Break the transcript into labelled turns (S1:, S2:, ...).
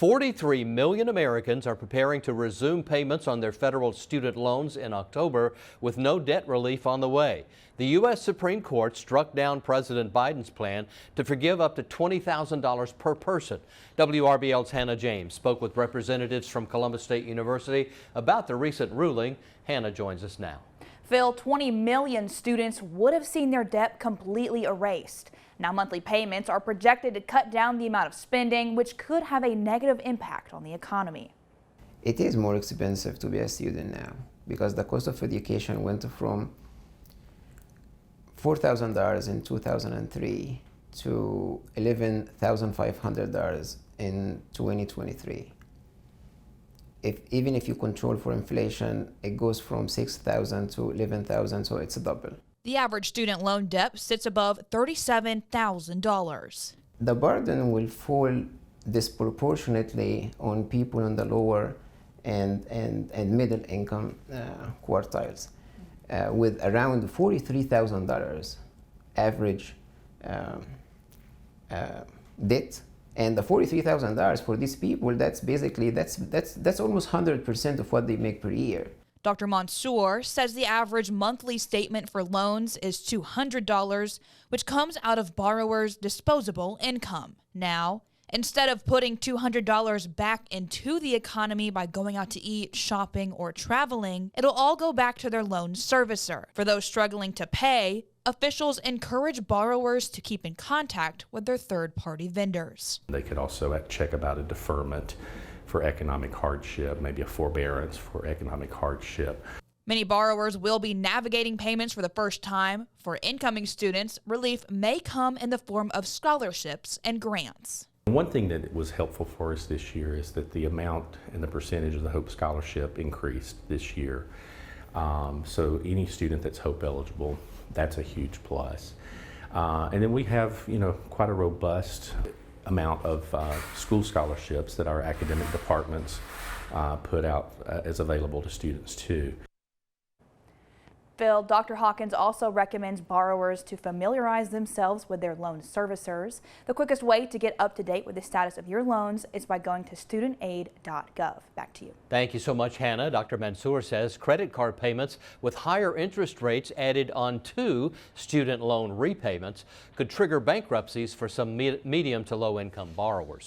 S1: 43 million Americans are preparing to resume payments on their federal student loans in October with no debt relief on the way. The U.S. Supreme Court struck down President Biden's plan to forgive up to $20,000 per person. WRBL's Hannah James spoke with representatives from Columbus State University about the recent ruling. Hannah joins us now.
S2: Phil, 20 million students would have seen their debt completely erased. Now monthly payments are projected to cut down the amount of spending, which could have a negative impact on the economy.
S3: It is more expensive to be a student now because the cost of education went from $4,000 in 2003 to $11,500 in 2023. Even if you control for inflation, it goes from $6,000 to $11,000, so it's a double.
S2: The average student loan debt sits above $37,000.
S3: The burden will fall disproportionately on people in the lower and middle income quartiles, with around $43,000 average debt. And the $43,000 for these people, that's almost 100% of what they make per year.
S2: Dr. Mansour says the average monthly statement for loans is $200, which comes out of borrowers' disposable income. Now, instead of putting $200 back into the economy by going out to eat, shopping, or traveling, it'll all go back to their loan servicer. For those struggling to pay, officials encourage borrowers to keep in contact with their third-party vendors.
S4: They could also check about a deferment for economic hardship, maybe a forbearance for economic hardship.
S2: Many borrowers will be navigating payments for the first time. For incoming students, relief may come in the form of scholarships and grants.
S4: One thing that was helpful for us this year is that the amount and the percentage of the HOPE scholarship increased this year. So any student that's HOPE eligible, that's a huge plus. And then we have, quite a robust amount of school scholarships that our academic departments put out as available to students too.
S2: Phil, Dr. Hawkins also recommends borrowers to familiarize themselves with their loan servicers. The quickest way to get up to date with the status of your loans is by going to studentaid.gov. Back to you.
S1: Thank you so much, Hannah. Dr. Mansour says credit card payments with higher interest rates added on to student loan repayments could trigger bankruptcies for some medium to low income borrowers.